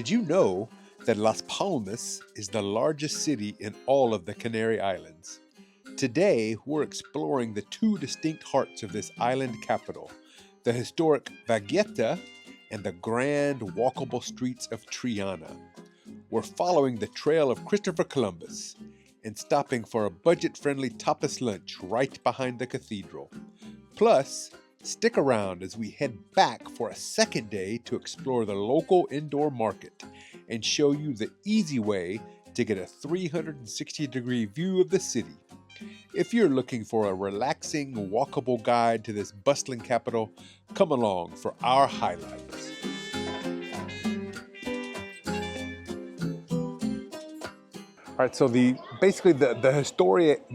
Did you know that Las Palmas is the largest city in all of the Canary Islands? Today, we're exploring the two distinct hearts of this island capital, the historic Vegueta and the grand walkable streets of Triana. We're following the trail of Christopher Columbus and stopping for a budget-friendly tapas lunch right behind the cathedral. Plus, stick around as we head back for a second day to explore the local indoor market and show you the easy way to get a 360-degree view of the city. If you're looking for a relaxing, walkable guide to this bustling capital, come along for our highlights. All right, so the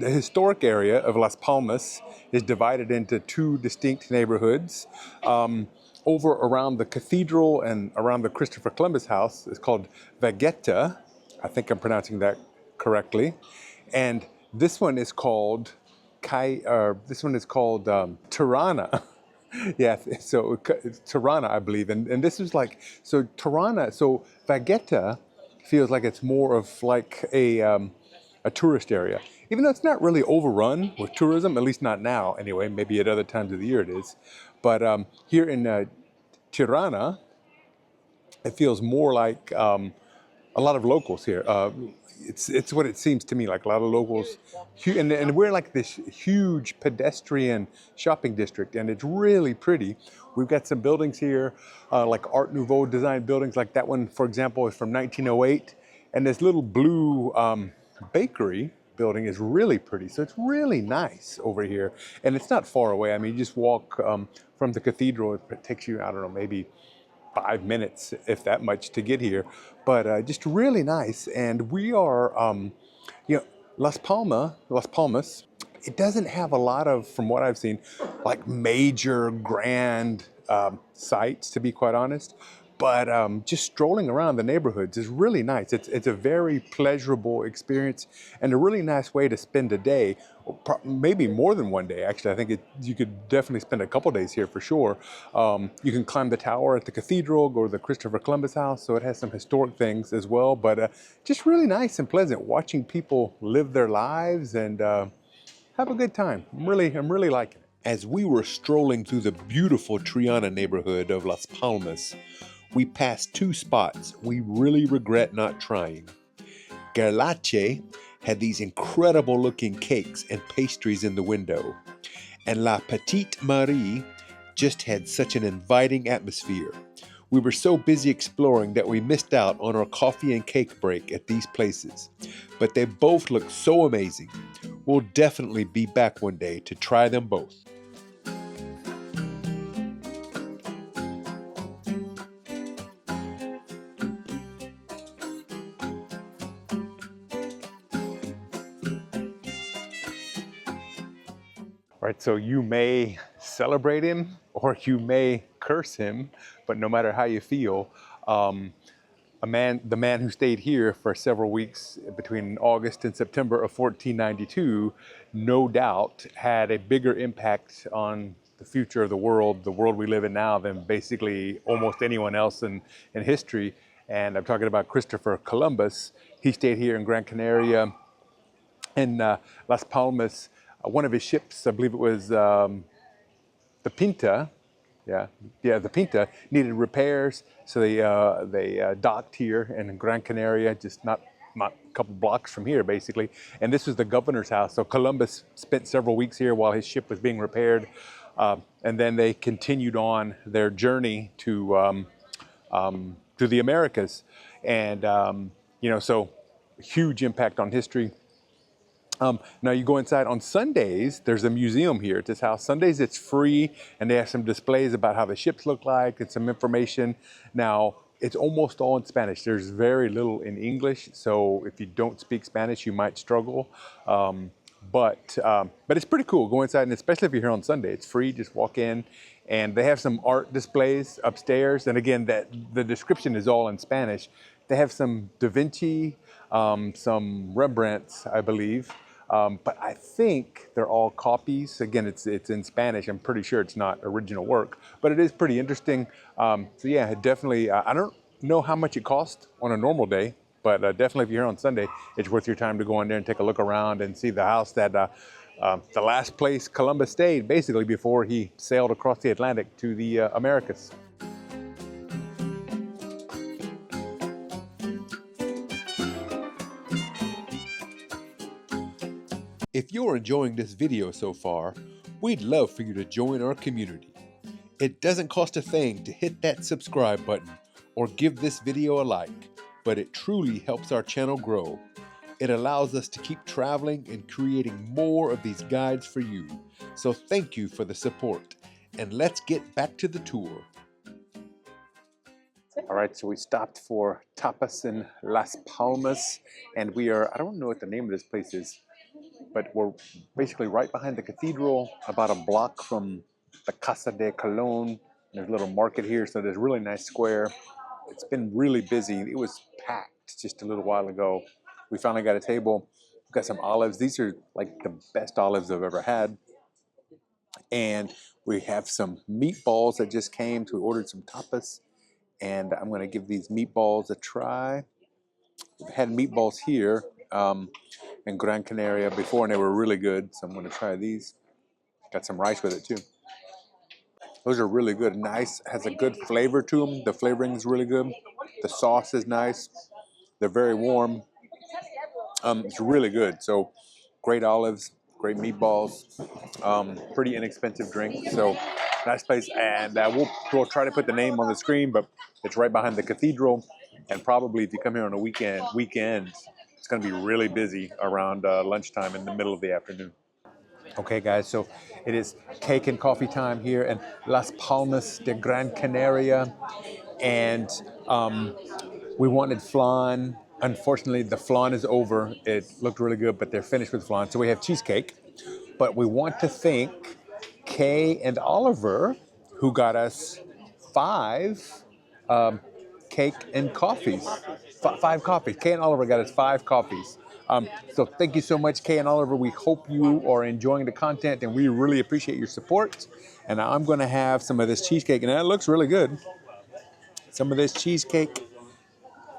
historic area of Las Palmas is divided into two distinct neighborhoods. Over around the cathedral and around the Christopher Columbus house is called Vegueta. I think I'm pronouncing that correctly. And this one is called Tirana. Yeah, so Tirana, I believe. And this is like, so Tirana, so Vegueta feels like it's more of like a tourist area. Even though it's not really overrun with tourism, at least not now anyway, maybe at other times of the year it is. But here in Tirana, it feels more like a lot of locals here. It's what it seems to me, like a lot of locals. And we're like this huge pedestrian shopping district, and it's really pretty. We've got some buildings here, like Art Nouveau design buildings, like that one, for example, is from 1908. And this little blue bakery building is really pretty. So it's really nice over here. And it's not far away. I mean, you just walk from the cathedral. It takes you, I don't know, maybe 5 minutes, if that much, to get here. But just really nice. And we are, Las Palmas, it doesn't have a lot of, from what I've seen, like major grand sites, to be quite honest. But just strolling around the neighborhoods is really nice. It's a very pleasurable experience and a really nice way to spend a day, maybe more than one day. Actually, I think you could definitely spend a couple days here for sure. You can climb the tower at the cathedral, go to the Christopher Columbus house, so it has some historic things as well. But just really nice and pleasant watching people live their lives and have a good time. I'm really liking it. As we were strolling through the beautiful Triana neighborhood of Las Palmas, we passed two spots we really regret not trying. Gerlache had these incredible looking cakes and pastries in the window, and La Petite Marie just had such an inviting atmosphere. We were so busy exploring that we missed out on our coffee and cake break at these places, but they both look so amazing. We'll definitely be back one day to try them both. Right, so you may celebrate him or you may curse him, but no matter how you feel, the man who stayed here for several weeks between August and September of 1492, no doubt had a bigger impact on the future of the world we live in now, than basically almost anyone else in history. And I'm talking about Christopher Columbus. He stayed here in Gran Canaria in Las Palmas. One of his ships, I believe it was the Pinta, the Pinta, needed repairs, so they docked here in Gran Canaria, just not a couple blocks from here, basically. And this was the governor's house. So Columbus spent several weeks here while his ship was being repaired, and then they continued on their journey to the Americas, and so huge impact on history. Now you go inside on Sundays, there's a museum here at this house. Sundays it's free, and they have some displays about how the ships look like and some information. Now it's almost all in Spanish. There's very little in English, so if you don't speak Spanish, you might struggle. But it's pretty cool. Go inside, and especially if you're here on Sunday, it's free. Just walk in, and they have some art displays upstairs. And again, the description is all in Spanish. They have some Da Vinci, some Rembrandts, I believe. But I think they're all copies. Again, it's in Spanish. I'm pretty sure it's not original work, but it is pretty interesting. So yeah, definitely. I don't know how much it costs on a normal day, but definitely if you're here on Sunday, it's worth your time to go in there and take a look around and see the house that the last place Columbus stayed, basically, before he sailed across the Atlantic to the Americas. If you're enjoying this video so far, we'd love for you to join our community. It doesn't cost a thing to hit that subscribe button or give this video a like, but it truly helps our channel grow. It allows us to keep traveling and creating more of these guides for you. So thank you for the support, and let's get back to the tour. All right, so we stopped for Tapas in Las Palmas, and we are, I don't know what the name of this place is, but we're basically right behind the cathedral, about a block from the Casa de Colón. There's a little market here, so there's a really nice square. It's been really busy. It was packed just a little while ago. We finally got a table. We've got some olives. These are like the best olives I've ever had. And we have some meatballs that just came, so we ordered some tapas. And I'm gonna give these meatballs a try. We've had meatballs here in Gran Canaria before, and they were really good. So I'm going to try these. Got some rice with it too. Those are really good. Nice, has a good flavor to them. The flavoring is really good. The sauce is nice. They're very warm. It's really good. So great olives, great meatballs, pretty inexpensive drink. So nice place. And we'll try to put the name on the screen, but it's right behind the cathedral. And probably if you come here on a weekend, it's going to be really busy around lunchtime in the middle of the afternoon. Okay, guys, so it is cake and coffee time here in Las Palmas de Gran Canaria. And we wanted flan. Unfortunately, the flan is over. It looked really good, but they're finished with flan. So we have cheesecake. But we want to thank Kay and Oliver, who got us 5 cake and coffees. 5 coffees. Kay and Oliver got us 5 coffees. So thank you so much, Kay and Oliver. We hope you are enjoying the content, and we really appreciate your support. And I'm going to have some of this cheesecake, and that looks really good. Some of this cheesecake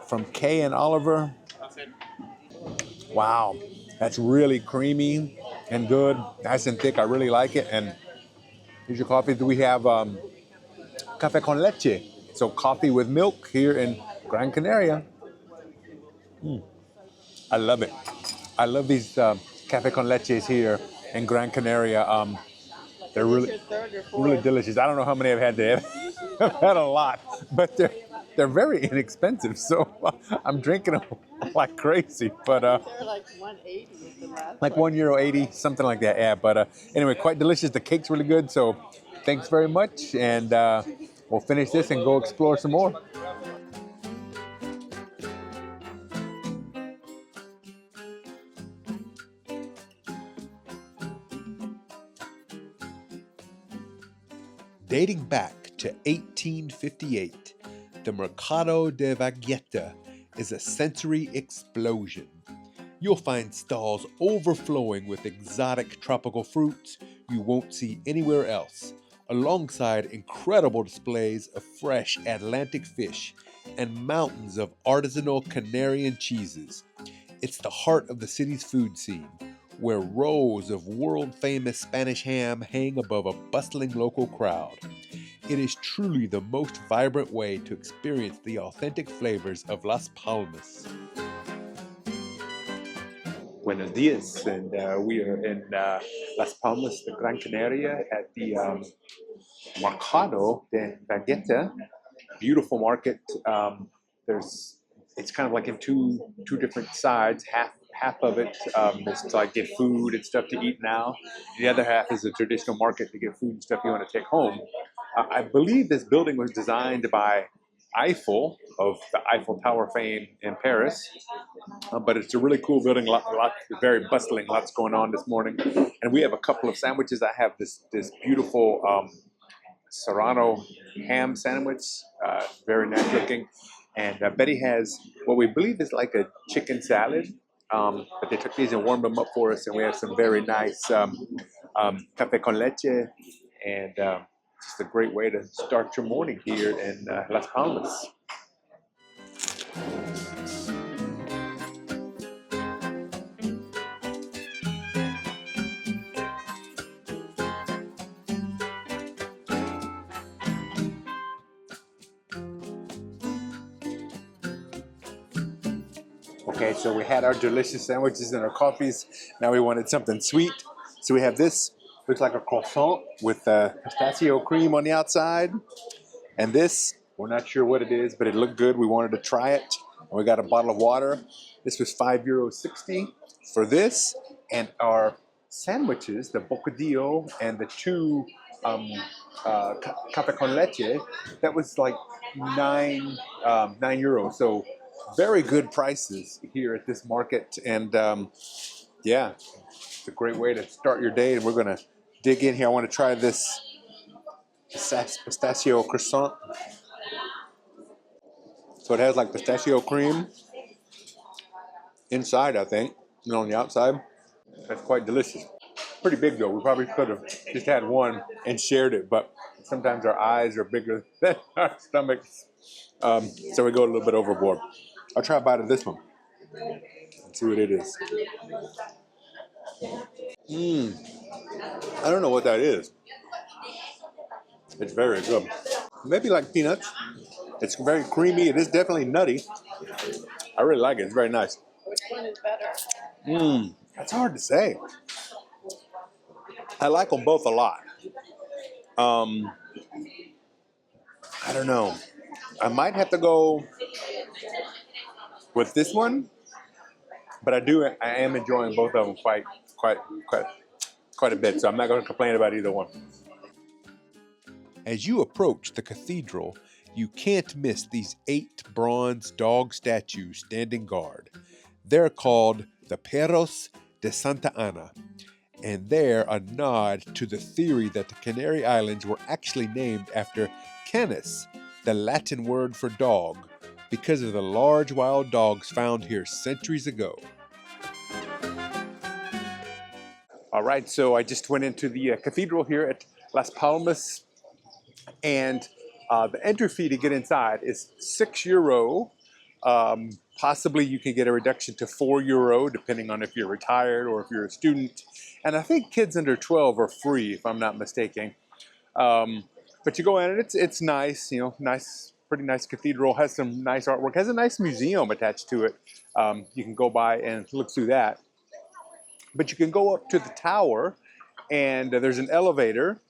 from Kay and Oliver. Wow, that's really creamy and good, nice and thick. I really like it. And here's your coffee. We have café con leche, so coffee with milk here in Gran Canaria. I love it. I love these café con leches here in Gran Canaria. They're really delicious. I don't know how many I've had there. I've had a lot, but they're very inexpensive. So I'm drinking them like crazy. But they're like 180 is the last. Like €1.80, something like that. Yeah. But anyway, quite delicious. The cake's really good. So thanks very much, and we'll finish this and go explore some more. Dating back to 1858, the Mercado de Vegueta is a sensory explosion. You'll find stalls overflowing with exotic tropical fruits you won't see anywhere else, alongside incredible displays of fresh Atlantic fish and mountains of artisanal Canarian cheeses. It's the heart of the city's food scene, where rows of world-famous Spanish ham hang above a bustling local crowd. It is truly the most vibrant way to experience the authentic flavors of Las Palmas. Buenos dias, and we are in Las Palmas de Gran Canaria at the Mercado de Vegueta. Beautiful market. It's kind of like in two different sides. Half of it is to like get food and stuff to eat now. The other half is a traditional market to get food and stuff you want to take home. I believe this building was designed by Eiffel of the Eiffel Tower fame in Paris. But it's a really cool building, very bustling, lots going on this morning. And we have a couple of sandwiches. I have this beautiful Serrano ham sandwich, very nice looking. And Betty has what we believe is like a chicken salad. But they took these and warmed them up for us. And we have some very nice café con leche. And just a great way to start your morning here in Las Palmas. Okay, so we had our delicious sandwiches and our coffees. Now we wanted something sweet. So we have this, looks like a croissant with pistachio cream on the outside. And this, we're not sure what it is, but it looked good. We wanted to try it. And we got a bottle of water. This was €5.60 for this. And our sandwiches, the bocadillo and the two café con leche, that was like €9. So very good prices here at this market. And yeah, it's a great way to start your day. And we're going to dig in here. I want to try this pistachio croissant. So it has like pistachio cream inside, I think, and on the outside. That's quite delicious. Pretty big though. We probably could have just had one and shared it, but sometimes our eyes are bigger than our stomachs. So we go a little bit overboard. I'll try a bite of this one and see what it is. I don't know what that is. It's very good. Maybe like peanuts. It's very creamy. It is definitely nutty. I really like it. It's very nice. Which one is better? That's hard to say. I like them both a lot. I don't know. I might have to go with this one, but I am enjoying both of them quite a bit. So I'm not going to complain about either one. As you approach the cathedral, you can't miss these 8 bronze dog statues standing guard. They're called the Perros de Santa Ana, and they're a nod to the theory that the Canary Islands were actually named after canis, the Latin word for dog, because of the large wild dogs found here centuries ago. All right, so I just went into the cathedral here at Las Palmas, and the entry fee to get inside is €6. Possibly you can get a reduction to €4, depending on if you're retired or if you're a student. And I think kids under 12 are free, if I'm not mistaken. But you go in and it's nice, nice, pretty nice cathedral. Has some nice artwork. Has a nice museum attached to it. You can go by and look through that. But you can go up to the tower, and there's an elevator.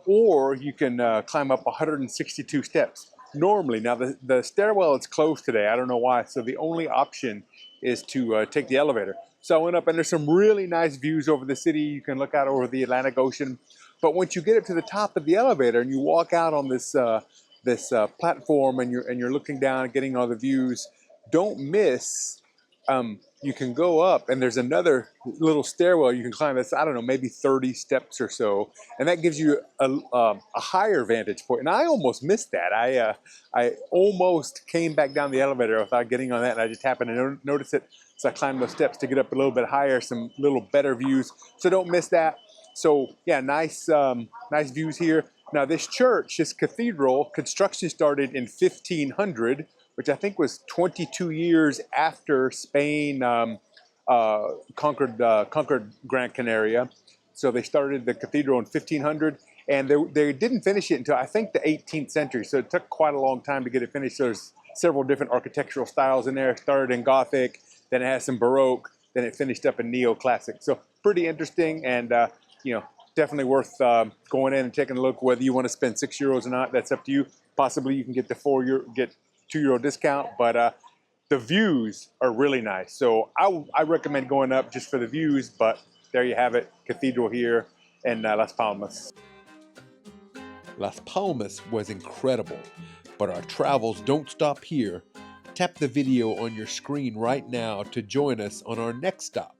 Or you can climb up 162 steps. Normally, now the stairwell is closed today. I don't know why. So the only option is to take the elevator. So I went up, and there's some really nice views over the city. You can look out over the Atlantic Ocean. But once you get up to the top of the elevator and you walk out on this platform, and you're looking down and getting all the views, don't miss. You can go up, and there's another little stairwell you can climb. That's, I don't know, maybe 30 steps or so, and that gives you a higher vantage point. And I almost missed that. I almost came back down the elevator without getting on that, and I just happened to notice it. So I climbed those steps to get up a little bit higher, some little better views. So don't miss that. So yeah, nice views here. Now this church, this cathedral, construction started in 1500. Which I think was 22 years after Spain conquered Gran Canaria. So they started the cathedral in 1500, and they didn't finish it until I think the 18th century. So it took quite a long time to get it finished. There's several different architectural styles in there. It started in Gothic, then it has some Baroque, then it finished up in Neoclassic. So pretty interesting, and definitely worth going in and taking a look. Whether you want to spend €6 or not, that's up to you. Possibly you can get the €2 discount, but the views are really nice. So I recommend going up just for the views, but there you have it, cathedral here in Las Palmas. Las Palmas was incredible, but our travels don't stop here. Tap the video on your screen right now to join us on our next stop,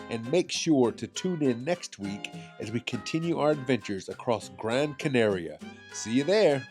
and make sure to tune in next week as we continue our adventures across Gran Canaria. See you there!